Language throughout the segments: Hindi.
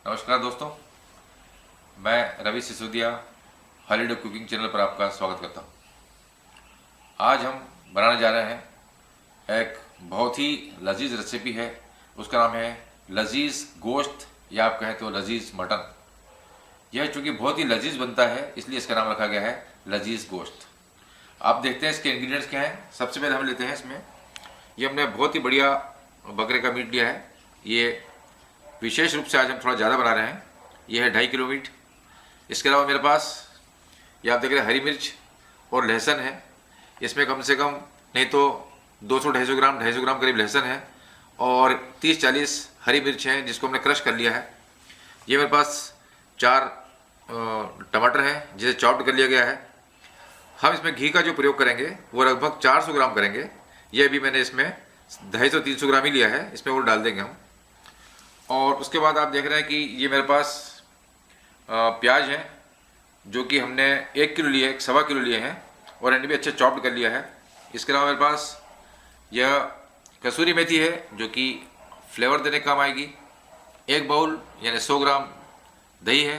नमस्कार दोस्तों, मैं Ravi Sisodia holiday cooking channel पर आपका स्वागत करता हूं। आज हम बनाने जा रहे हैं एक बहुत ही लजीज रेसिपी है। उसका नाम है लजीज गोश्त या आप कहें तो लजीज मटन। यह चूँकि बहुत ही लजीज बनता है इसलिए इसका नाम रखा गया है लजीज गोश्त। आप देखते हैं इसके इंग्रेडिएंट्स क्या हैं। सबसे पहले हम लेते हैं इसमें, ये हमने बहुत ही बढ़िया बकरे का मीट लिया है। ये विशेष रूप से आज हम थोड़ा ज़्यादा बना रहे हैं। ये है 2.5 किलो मीट। इसके अलावा मेरे पास ये आप देख रहे हैं हरी मिर्च और लहसुन है। इसमें कम से कम नहीं तो 200-250 ग्राम करीब लहसुन है और 30-40 हरी मिर्च हैं जिसको हमने क्रश कर लिया है। ये मेरे पास 4 टमाटर हैं जिसे चॉप्ड कर लिया गया है। हम इसमें घी का जो प्रयोग करेंगे वो लगभग 400 ग्राम करेंगे। ये अभी मैंने इसमें 250-300 ग्राम ही लिया है, इसमें वो डाल देंगे हम। और उसके बाद आप देख रहे हैं कि ये मेरे पास प्याज हैं जो कि हमने 1 किलो लिए, 1.25 किलो लिए हैं और इन्हें भी अच्छे चॉप्ड कर लिया है। इसके अलावा मेरे पास यह कसूरी मेथी है जो कि फ्लेवर देने काम आएगी। 1 बाउल यानी 100 ग्राम दही है।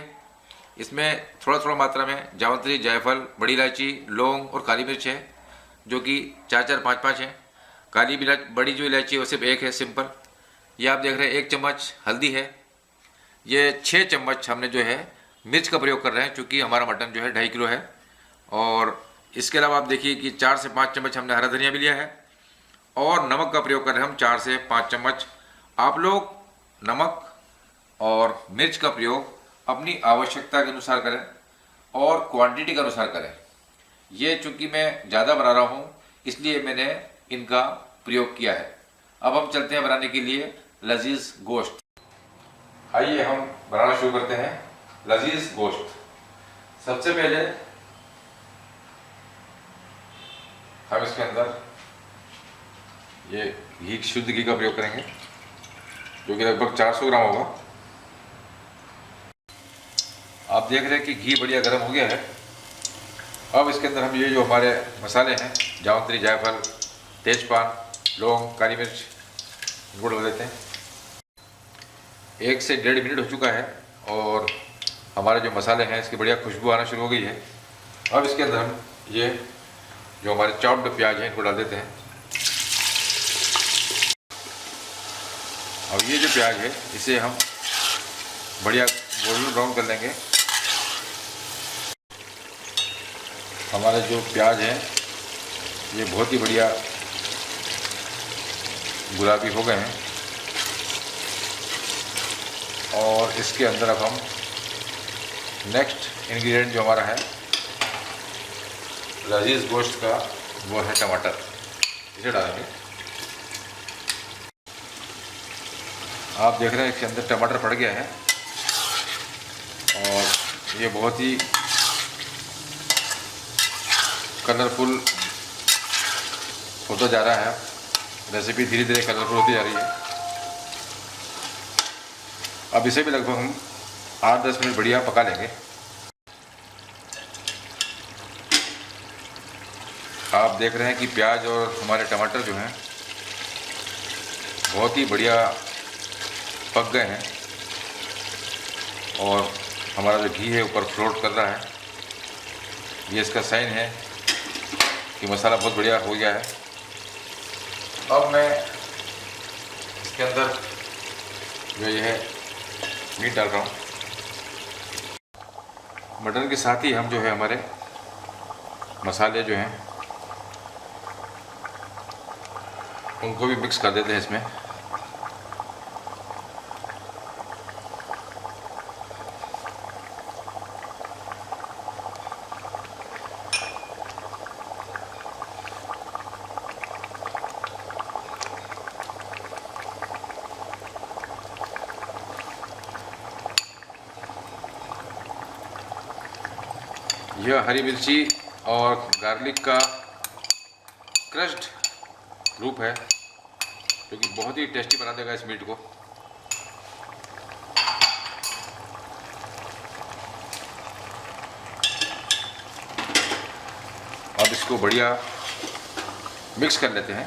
इसमें थोड़ा थोड़ा मात्रा में जावित्री, जायफल, बड़ी इलायची, लौंग और काली मिर्च है जो कि 4-4, 5-5 हैं। काली बड़ी जो इलायची है वो सिर्फ 1 है, सिंपल। ये आप देख रहे हैं 1 चम्मच हल्दी है। ये 6 चम्मच हमने जो है मिर्च का प्रयोग कर रहे हैं क्योंकि हमारा मटन जो है 2.5 किलो है। और इसके अलावा आप देखिए कि 4 से 5 चम्मच हमने हरा धनिया भी लिया है और नमक का प्रयोग कर रहे हैं हम 4 से 5 चम्मच। आप लोग नमक और मिर्च का प्रयोग अपनी आवश्यकता के अनुसार करें और क्वांटिटी के अनुसार करें। ये चूँकि मैं ज़्यादा बना रहा हूँ इसलिए मैंने इनका प्रयोग किया है। अब हम चलते हैं बनाने के लिए लजीज गोश्त। आइए हम बनाना शुरू करते हैं लजीज गोश्त। सबसे पहले हम इसके अंदर ये घी, शुद्ध घी का प्रयोग करेंगे जो कि लगभग 400 ग्राम होगा। आप देख रहे हैं कि घी बढ़िया गर्म हो गया है। अब इसके अंदर हम ये जो हमारे मसाले हैं, जावित्री, जायफल, तेजपान, लौंग, काली मिर्च, इनको डाल देते हैं। 1 से 1.5 मिनट हो चुका है और हमारे जो मसाले हैं इसकी बढ़िया खुशबू आना शुरू हो गई है। अब इसके अंदर हम ये जो हमारे चॉप्ड प्याज हैं इनको डाल देते हैं। अब ये जो प्याज है इसे हम बढ़िया गोल्डन ब्राउन कर लेंगे। हमारे जो प्याज हैं ये बहुत ही बढ़िया गुलाबी हो गए हैं और इसके अंदर अब हम नेक्स्ट इंग्रेडिएंट जो हमारा है लजीज गोश्त का वो है टमाटर। इसे डालेंगे। आप देख रहे हैं इसके अंदर टमाटर पड़ गया है और ये बहुत ही कलरफुल होता जा रहा है। रेसिपी धीरे धीरे कलरफुल होती जा रही है। अब इसे भी लगभग हम 8-10 मिनट बढ़िया पका लेंगे। आप देख रहे हैं कि प्याज और हमारे टमाटर जो हैं बहुत ही बढ़िया पक गए हैं और हमारा जो घी है ऊपर फ्लोट कर रहा है। ये इसका साइन है कि मसाला बहुत बढ़िया हो गया है। अब मैं इसके अंदर जो ये है मीट डाल रहा हूँ। मटन के साथ ही हम जो है हमारे मसाले जो हैं उनको भी मिक्स कर देते हैं इसमें। यह हरी मिर्ची और गार्लिक का क्रश्ड रूप है जो कि बहुत ही टेस्टी बना देगा इस मीट को। अब इसको बढ़िया मिक्स कर लेते हैं।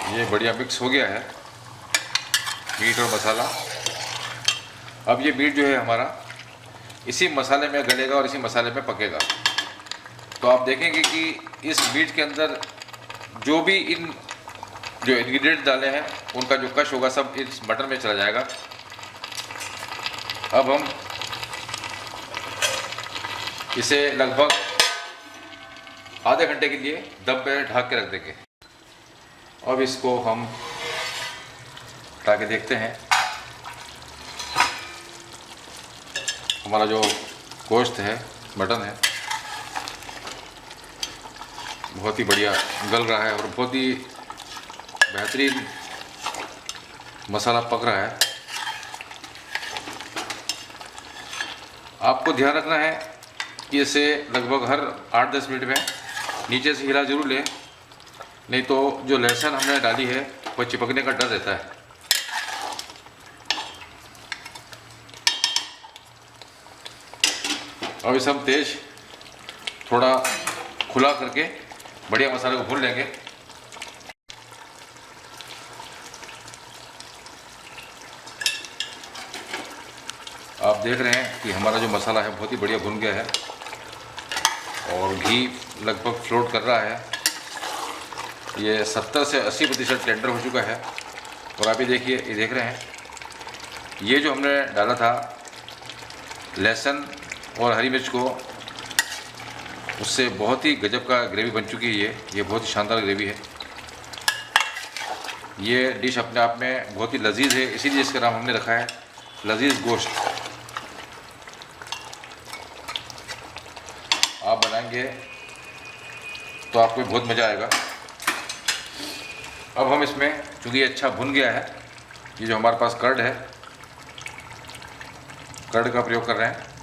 ये बढ़िया मिक्स हो गया है मीट और मसाला। अब ये मीट जो है हमारा इसी मसाले में गलेगा और इसी मसाले में पकेगा। तो आप देखेंगे कि इस मीट के अंदर जो भी जो इंग्रेडिएंट डाले हैं उनका जो कश होगा सब इस मटन में चला जाएगा। अब हम इसे लगभग आधे घंटे के लिए दम पे ढक के रख देंगे। अब इसको हम उठा के देखते हैं। हमारा जो गोश्त है, मटन है, बहुत ही बढ़िया गल रहा है और बहुत ही बेहतरीन मसाला पक रहा है। आपको ध्यान रखना है कि इसे लगभग हर 8-10 मिनट में नीचे से हिला जरूर लें, नहीं तो जो लहसुन हमने डाली है वो चिपकने का डर रहता है। अब इसे हम तेज थोड़ा खुला करके बढ़िया मसाले को भून लेंगे। आप देख रहे हैं कि हमारा जो मसाला है बहुत ही बढ़िया भुन गया है और घी लगभग फ्लोट कर रहा है। ये 70 से 80% टेंडर हो चुका है। और आप ये देखिए, ये देख रहे हैं, ये जो हमने डाला था लहसुन और हरी मिर्च को, उससे बहुत ही गजब का ग्रेवी बन चुकी है। ये बहुत ही शानदार ग्रेवी है। ये डिश अपने आप में बहुत ही लजीज है, इसीलिए इसका नाम हमने रखा है लजीज गोश्त। आप बनाएंगे तो आपको बहुत मज़ा आएगा। अब हम इसमें, चूँकि ये अच्छा भुन गया है, ये जो हमारे पास कर्ड है, कर्ड का प्रयोग कर रहे हैं।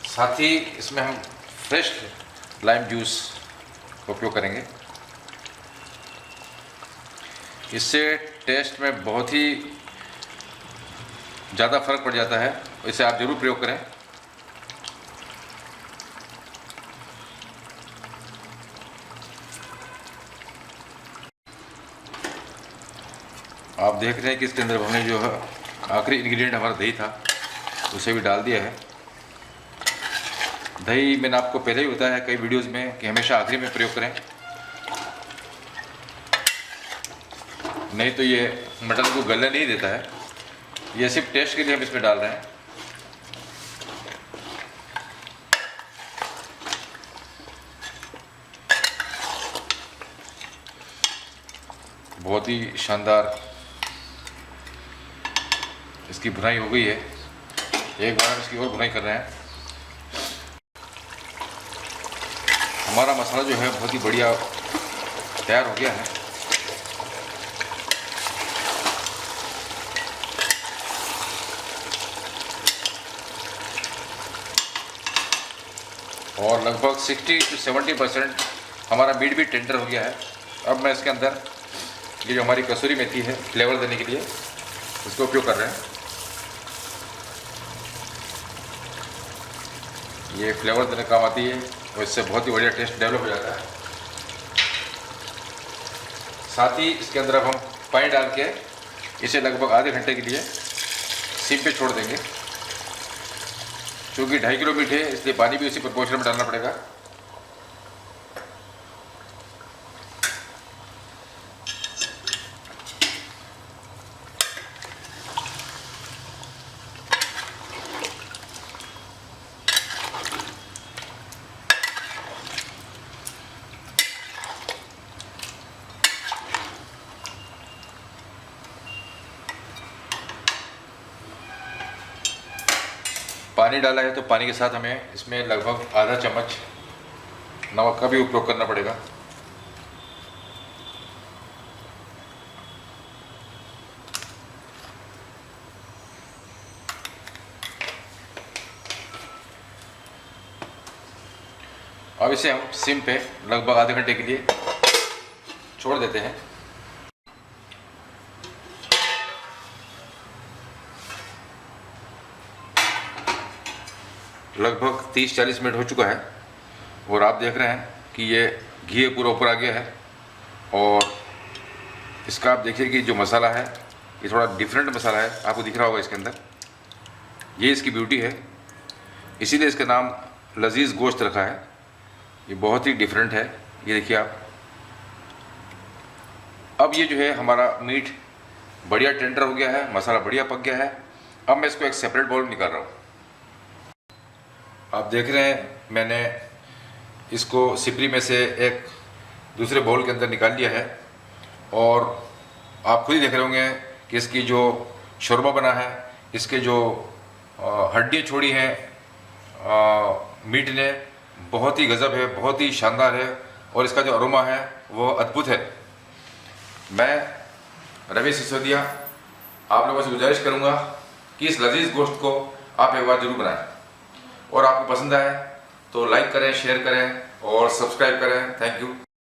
साथ ही इसमें हम फ्रेश लाइम जूस का उपयोग करेंगे। इससे टेस्ट में बहुत ही ज़्यादा फर्क पड़ जाता है। इसे आप ज़रूर प्रयोग करें। आप देख रहे हैं कि इसके अंदर हमने जो है आखिरी इंग्रेडिएंट हमारा दही था उसे भी डाल दिया है। दही मैंने आपको पहले ही बताया है कई वीडियोस में कि हमेशा आखिरी में प्रयोग करें, नहीं तो ये मटन को गलने नहीं देता है। ये सिर्फ टेस्ट के लिए हम इसमें डाल रहे हैं। बहुत ही शानदार इसकी भुनाई हो गई है। एक बार हम इसकी और भुनाई कर रहे हैं। हमारा मसाला जो है बहुत ही बढ़िया तैयार हो गया है। और लगभग 60 से 70% हमारा मीट भी टेंडर हो गया है। अब मैं इसके अंदर ये जो हमारी कसूरी मेथी है फ्लेवर देने के लिए इसका उपयोग कर रहे हैं। ये फ्लेवर देने काम आती है और इससे बहुत ही बढ़िया टेस्ट डेवलप हो जाता है। साथ ही इसके अंदर अब हम पानी डाल के इसे लगभग आधे घंटे के लिए सिम पे छोड़ देंगे। क्योंकि 2.5 किलो मीट है इसलिए पानी भी उसी प्रोपोर्शन में डालना पड़ेगा। पानी डाला है तो पानी के साथ हमें इसमें लगभग आधा चम्मच नमक का भी उपयोग करना पड़ेगा। अब इसे हम सिम पे लगभग आधे घंटे के लिए छोड़ देते हैं। लगभग 30-40 मिनट हो चुका है और आप देख रहे हैं कि ये घी पूरा ऊपर आ गया है। और इसका आप देखिए कि जो मसाला है ये थोड़ा डिफरेंट मसाला है, आपको दिख रहा होगा इसके अंदर। ये इसकी ब्यूटी है, इसीलिए इसका नाम लजीज गोश्त रखा है। ये बहुत ही डिफरेंट है, ये देखिए आप। अब ये जो है हमारा मीट बढ़िया टेंडर हो गया है, मसाला बढ़िया पक गया है। अब मैं इसको एक सेपरेट बाउल में निकाल रहा हूँ। आप देख रहे हैं मैंने इसको सिपरी में से एक दूसरे बाउल के अंदर निकाल लिया है और आप खुद ही देख रहे होंगे कि इसकी जो शोरबा बना है, इसके जो हड्डियाँ छोड़ी हैं मीट ने, बहुत ही गज़ब है, बहुत ही शानदार है और इसका जो अरोमा है वो अद्भुत है। मैं रवि सिसोदिया आप लोगों से गुजारिश करूंगा कि इस लजीज गोश्त को आप एक बार जरूर बनाएं और आपको पसंद आए तो लाइक करें, शेयर करें और सब्सक्राइब करें। Thank you.